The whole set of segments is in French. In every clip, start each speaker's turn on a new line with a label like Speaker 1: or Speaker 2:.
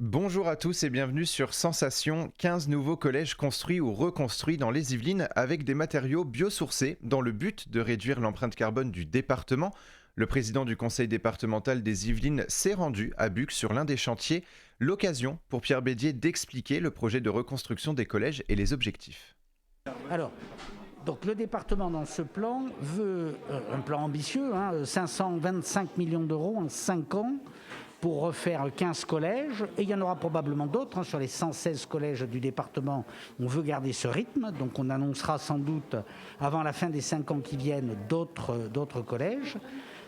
Speaker 1: Bonjour à tous et bienvenue sur Sensation, 15 nouveaux collèges construits ou reconstruits dans les Yvelines avec des matériaux biosourcés dans le but de réduire l'empreinte carbone du département. Le président du conseil départemental des Yvelines s'est rendu à Buc sur l'un des chantiers, l'occasion pour Pierre Bédier d'expliquer le projet de reconstruction des collèges et les objectifs.
Speaker 2: Alors, donc le département dans ce plan veut un plan ambitieux, 525 millions d'euros en 5 ans pour refaire 15 collèges, et il y en aura probablement d'autres, sur les 116 collèges du département. On veut garder ce rythme, donc on annoncera sans doute avant la fin des 5 ans qui viennent d'autres collèges.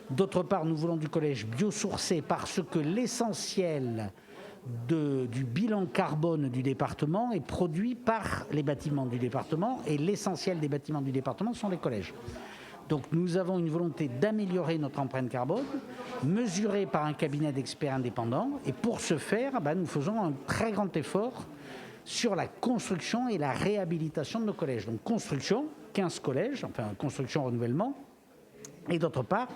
Speaker 2: D'autre part, nous voulons du collège biosourcé parce que l'essentiel du bilan carbone du département est produit par les bâtiments du département, et l'essentiel des bâtiments du département sont les collèges. Donc nous avons une volonté d'améliorer notre empreinte carbone, mesurée par un cabinet d'experts indépendants, et pour ce faire, nous faisons un très grand effort sur la construction et la réhabilitation de nos collèges. Donc construction, 15 collèges, construction, renouvellement, et d'autre part,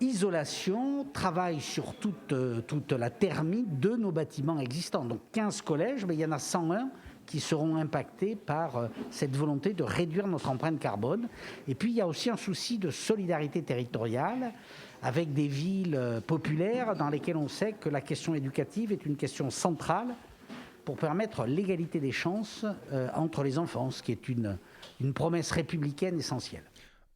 Speaker 2: isolation, travail sur toute la thermie de nos bâtiments existants. Donc 15 collèges, mais il y en a 101 qui seront impactés par cette volonté de réduire notre empreinte carbone. Et puis il y a aussi un souci de solidarité territoriale avec des villes populaires dans lesquelles on sait que la question éducative est une question centrale pour permettre l'égalité des chances entre les enfants, ce qui est une promesse républicaine essentielle.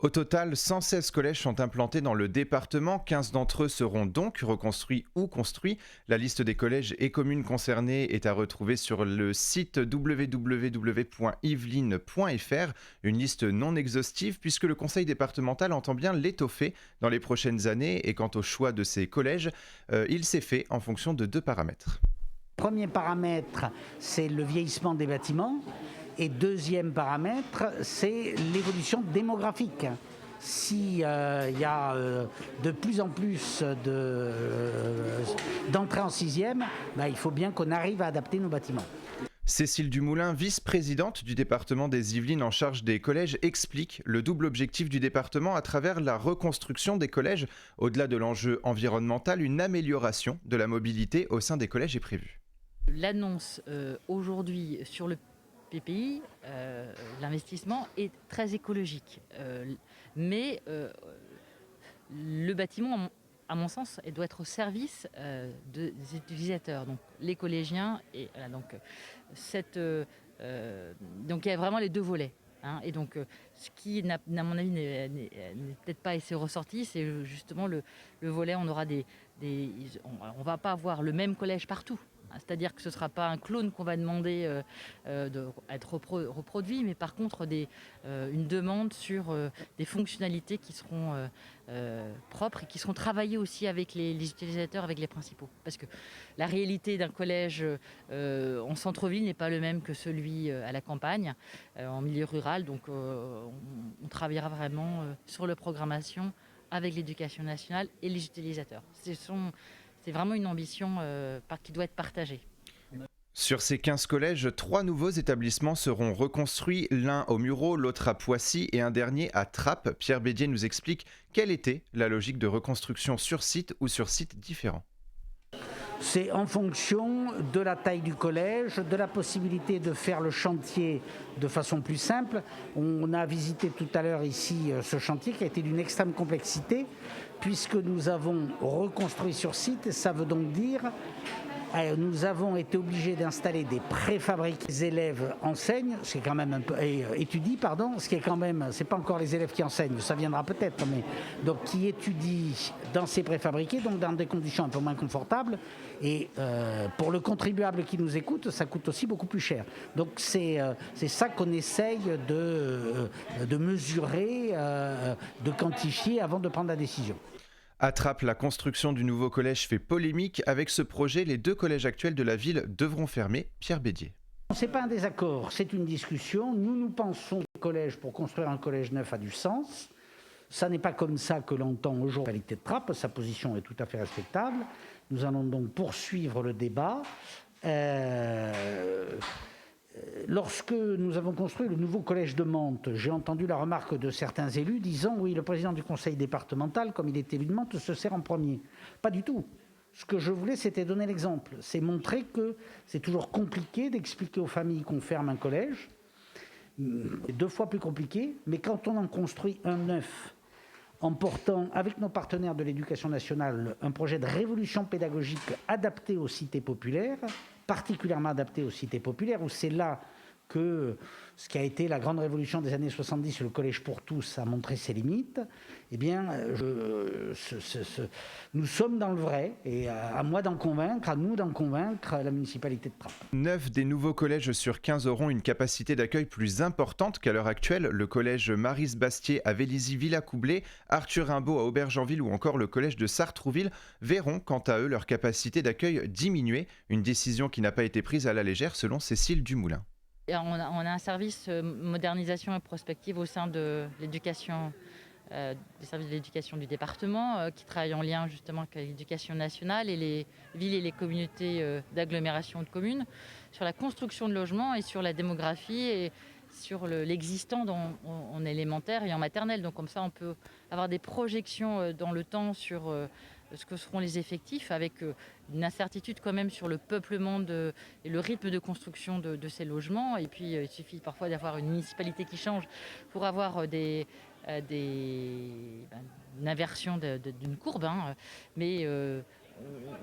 Speaker 1: Au total, 116 collèges sont implantés dans le département, 15 d'entre eux seront donc reconstruits ou construits. La liste des collèges et communes concernées est à retrouver sur le site www.yveline.fr, une liste non exhaustive puisque le conseil départemental entend bien l'étoffer dans les prochaines années, et quant au choix de ces collèges, il s'est fait en fonction de 2 paramètres.
Speaker 2: Premier paramètre, c'est le vieillissement des bâtiments. Et deuxième paramètre, c'est l'évolution démographique. S'il y a de plus en plus d'entrées en sixième, il faut bien qu'on arrive à adapter nos bâtiments.
Speaker 1: Cécile Dumoulin, vice-présidente du département des Yvelines en charge des collèges, explique le double objectif du département à travers la reconstruction des collèges. Au-delà de l'enjeu environnemental, une amélioration de la mobilité au sein des collèges est prévue.
Speaker 3: L'annonce aujourd'hui sur le PPI, l'investissement est très écologique. Mais le bâtiment, à mon sens, doit être au service des utilisateurs, donc les collégiens. Et voilà, donc il y a vraiment les 2 volets. Et donc, ce qui, à mon avis, n'est peut-être pas assez ressorti, c'est justement le volet. On aura on va pas avoir le même collège partout. C'est-à-dire que ce ne sera pas un clone qu'on va demander d'être reproduit, mais par contre une demande sur des fonctionnalités qui seront propres et qui seront travaillées aussi avec les utilisateurs, avec les principaux. Parce que la réalité d'un collège en centre-ville n'est pas le même que celui à la campagne, en milieu rural. Donc on travaillera vraiment sur la programmation avec l'éducation nationale et les utilisateurs. C'est vraiment une ambition qui doit être partagée.
Speaker 1: Sur ces 15 collèges, 3 nouveaux établissements seront reconstruits, l'un au Mureau, l'autre à Poissy et un dernier à Trappes. Pierre Bédier nous explique quelle était la logique de reconstruction sur site ou sur sites différents.
Speaker 2: C'est en fonction de la taille du collège, de la possibilité de faire le chantier de façon plus simple. On a visité tout à l'heure ici ce chantier qui a été d'une extrême complexité puisque nous avons reconstruit sur site. Ça veut donc dire nous avons été obligés d'installer des préfabriqués. Les élèves enseignent, ce qui est quand même étudient, ce qui est quand même, c'est pas encore les élèves qui enseignent, ça viendra peut-être, mais donc qui étudient dans ces préfabriqués, donc dans des conditions un peu moins confortables. Et pour le contribuable qui nous écoute, ça coûte aussi beaucoup plus cher. Donc c'est ça qu'on essaye de mesurer, de quantifier avant de prendre la décision.
Speaker 1: À Trappes, la construction du nouveau collège fait polémique. Avec ce projet, les 2 collèges actuels de la ville devront fermer. Pierre Bédier.
Speaker 2: Ce n'est pas un désaccord, c'est une discussion. Nous pensons que le collège, pour construire un collège neuf, a du sens. Ça n'est pas comme ça que l'entend aujourd'hui la localité de Trappes. Sa position est tout à fait respectable. Nous allons donc poursuivre le débat. Lorsque nous avons construit le nouveau collège de Mantes, j'ai entendu la remarque de certains élus disant « oui, le président du conseil départemental, comme il est élu de Mantes, se sert en premier ». Pas du tout. ce que je voulais, c'était donner l'exemple. C'est montrer que c'est toujours compliqué d'expliquer aux familles qu'on ferme un collège. C'est 2 fois plus compliqué, mais quand on en construit un neuf, en portant avec nos partenaires de l'éducation nationale un projet de révolution pédagogique adapté aux cités populaires, particulièrement adapté aux cités populaires, où c'est là que ce qui a été la grande révolution des années 70, le collège pour tous, a montré ses limites, eh bien, nous sommes dans le vrai, et à moi d'en convaincre, à nous d'en convaincre la municipalité de Trappes.
Speaker 1: 9 des nouveaux collèges sur 15 auront une capacité d'accueil plus importante qu'à l'heure actuelle. Le collège Maryse-Bastier à Vélizy-Villacoublay, Arthur Rimbaud à Aubergenville ou encore le collège de Sartrouville verront quant à eux leur capacité d'accueil diminuer. Une décision qui n'a pas été prise à la légère selon Cécile Dumoulin.
Speaker 3: Et on a un service modernisation et prospective au sein de l'éducation, des services de l'éducation du département, qui travaille en lien justement avec l'éducation nationale et les villes et les communautés d'agglomération de communes, sur la construction de logements et sur la démographie et sur l'existant en élémentaire et en maternelle. Donc comme ça, on peut avoir des projections dans le temps sur ce que seront les effectifs, avec une incertitude quand même sur le peuplement et le rythme de construction de ces logements. Et puis il suffit parfois d'avoir une municipalité qui change pour avoir une inversion d'une courbe. Mais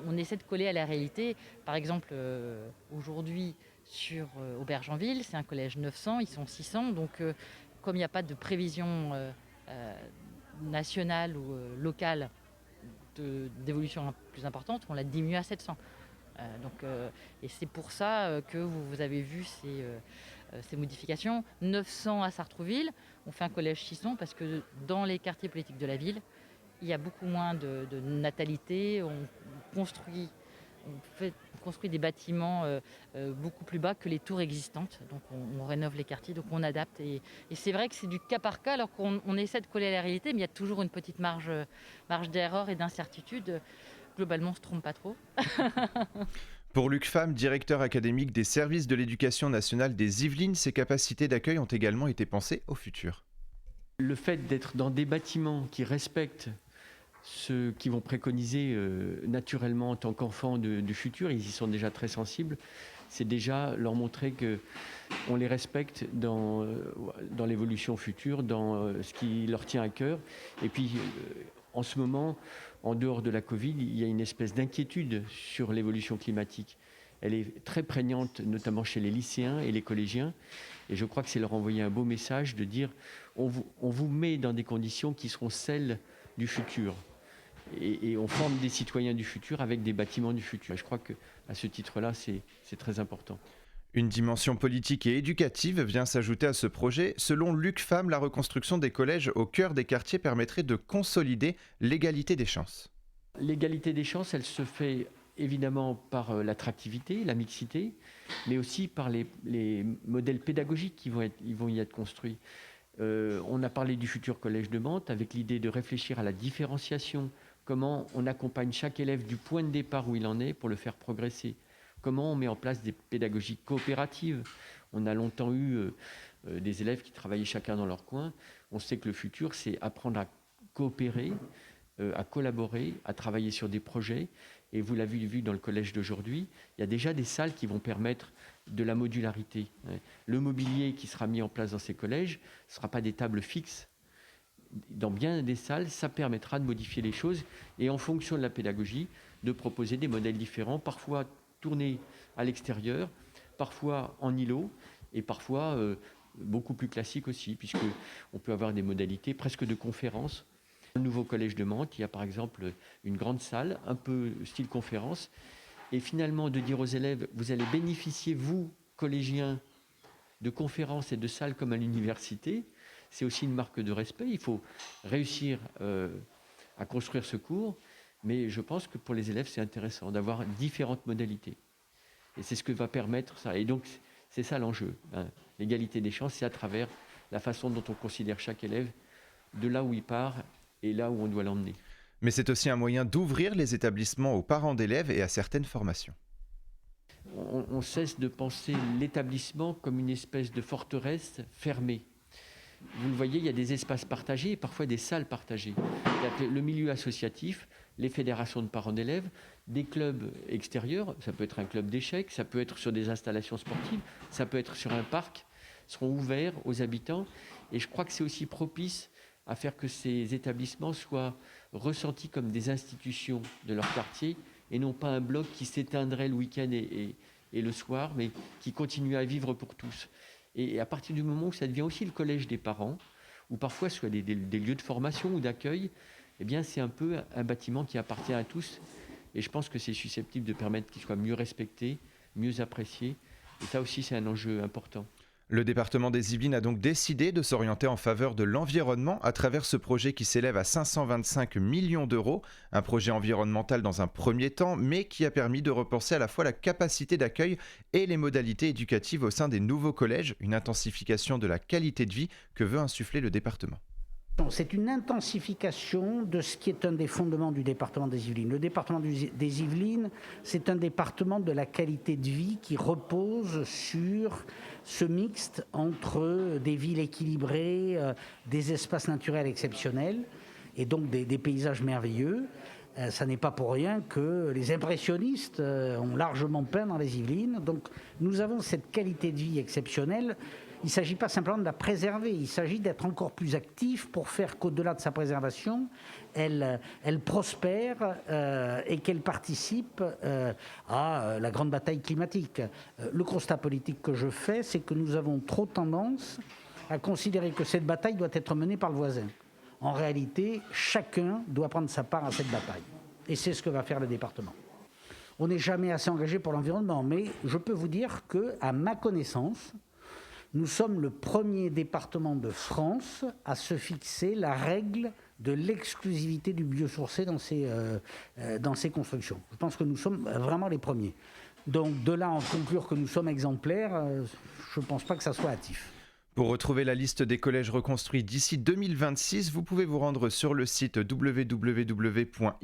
Speaker 3: on essaie de coller à la réalité. Par exemple, aujourd'hui, sur Aubergenville, c'est un collège 900, ils sont 600. Donc comme il n'y a pas de prévision nationale ou locale d'évolution plus importante, on l'a diminué à 700. Et c'est pour ça que vous avez vu ces modifications. 900 à Sartrouville, on fait un collège 600 parce que dans les quartiers politiques de la ville, il y a beaucoup moins de natalité. On construit des bâtiments beaucoup plus bas que les tours existantes. Donc on rénove les quartiers, donc on adapte. Et c'est vrai que c'est du cas par cas, alors qu'on essaie de coller à la réalité, mais il y a toujours une petite marge d'erreur et d'incertitude. Globalement, on ne se trompe pas trop.
Speaker 1: Pour Luc Pham, directeur académique des services de l'éducation nationale des Yvelines, ces capacités d'accueil ont également été pensées au futur.
Speaker 4: Le fait d'être dans des bâtiments qui respectent ceux qui vont préconiser naturellement en tant qu'enfants du futur, ils y sont déjà très sensibles, c'est déjà leur montrer qu'on les respecte dans l'évolution future, dans ce qui leur tient à cœur. Et puis, en ce moment, en dehors de la Covid, il y a une espèce d'inquiétude sur l'évolution climatique. Elle est très prégnante, notamment chez les lycéens et les collégiens. Et je crois que c'est leur envoyer un beau message de dire on vous met dans des conditions qui seront celles du futur. Et on forme des citoyens du futur avec des bâtiments du futur. Et je crois qu'à ce titre-là, c'est très important.
Speaker 1: Une dimension politique et éducative vient s'ajouter à ce projet. Selon Luc Pham, la reconstruction des collèges au cœur des quartiers permettrait de consolider l'égalité des chances.
Speaker 4: L'égalité des chances, elle se fait évidemment par l'attractivité, la mixité, mais aussi par les modèles pédagogiques qui vont y être construits. On a parlé du futur collège de Mantes avec l'idée de réfléchir à la différenciation, comment on accompagne chaque élève du point de départ où il en est pour le faire progresser, comment on met en place des pédagogies coopératives. On a longtemps eu des élèves qui travaillaient chacun dans leur coin. On sait que le futur, c'est apprendre à coopérer, à collaborer, à travailler sur des projets. Et vous l'avez vu dans le collège d'aujourd'hui, il y a déjà des salles qui vont permettre de la modularité. Le mobilier qui sera mis en place dans ces collèges ne sera pas des tables fixes. Dans bien des salles, ça permettra de modifier les choses et en fonction de la pédagogie, de proposer des modèles différents, parfois tournés à l'extérieur, parfois en îlot et parfois beaucoup plus classiques aussi, puisqu'on peut avoir des modalités presque de conférence. Au nouveau collège de Mantes, il y a par exemple une grande salle, un peu style conférence, et finalement de dire aux élèves, vous allez bénéficier, vous, collégiens, de conférences et de salles comme à l'université. C'est aussi une marque de respect. Il faut réussir à construire ce cours, mais je pense que pour les élèves, c'est intéressant d'avoir différentes modalités. Et c'est ce que va permettre ça. Et donc, c'est ça l'enjeu. L'égalité des chances, c'est à travers la façon dont on considère chaque élève, de là où il part et là où on doit l'emmener.
Speaker 1: Mais c'est aussi un moyen d'ouvrir les établissements aux parents d'élèves et à certaines formations.
Speaker 4: On cesse de penser l'établissement comme une espèce de forteresse fermée. vous le voyez, il y a des espaces partagés et parfois des salles partagées. C'est-à-dire que le milieu associatif, les fédérations de parents d'élèves, des clubs extérieurs, ça peut être un club d'échecs, ça peut être sur des installations sportives, ça peut être sur un parc, seront ouverts aux habitants. Et je crois que c'est aussi propice à faire que ces établissements soient ressentis comme des institutions de leur quartier et non pas un bloc qui s'éteindrait le week-end et le soir, mais qui continue à vivre pour tous. Et à partir du moment où ça devient aussi le collège des parents, ou parfois soit des lieux de formation ou d'accueil, eh bien c'est un peu un bâtiment qui appartient à tous. Et je pense que c'est susceptible de permettre qu'il soit mieux respecté, mieux apprécié. Et ça aussi, c'est un enjeu important.
Speaker 1: Le département des Yvelines a donc décidé de s'orienter en faveur de l'environnement à travers ce projet qui s'élève à 525 millions d'euros. Un projet environnemental dans un premier temps, mais qui a permis de repenser à la fois la capacité d'accueil et les modalités éducatives au sein des nouveaux collèges, une intensification de la qualité de vie que veut insuffler le département.
Speaker 2: C'est une intensification de ce qui est un des fondements du département des Yvelines. Le département des Yvelines, c'est un département de la qualité de vie qui repose sur ce mixte entre des villes équilibrées, des espaces naturels exceptionnels et donc des paysages merveilleux. Ça n'est pas pour rien que les impressionnistes ont largement peint dans les Yvelines. Donc nous avons cette qualité de vie exceptionnelle. Il ne s'agit pas simplement de la préserver, il s'agit d'être encore plus actif pour faire qu'au-delà de sa préservation, elle prospère et qu'elle participe à la grande bataille climatique. Le constat politique que je fais, c'est que nous avons trop tendance à considérer que cette bataille doit être menée par le voisin. En réalité, chacun doit prendre sa part à cette bataille. Et c'est ce que va faire le département. On n'est jamais assez engagé pour l'environnement, mais je peux vous dire qu'à ma connaissance, nous sommes le premier département de France à se fixer la règle de l'exclusivité du biosourcé dans ses constructions. Je pense que nous sommes vraiment les premiers. Donc de là en conclure que nous sommes exemplaires, je ne pense pas que ça soit hâtif.
Speaker 1: Pour retrouver la liste des collèges reconstruits d'ici 2026, vous pouvez vous rendre sur le site www.yveline.fr.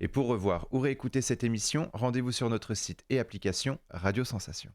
Speaker 1: Et pour revoir ou réécouter cette émission, rendez-vous sur notre site et application Radio Sensation.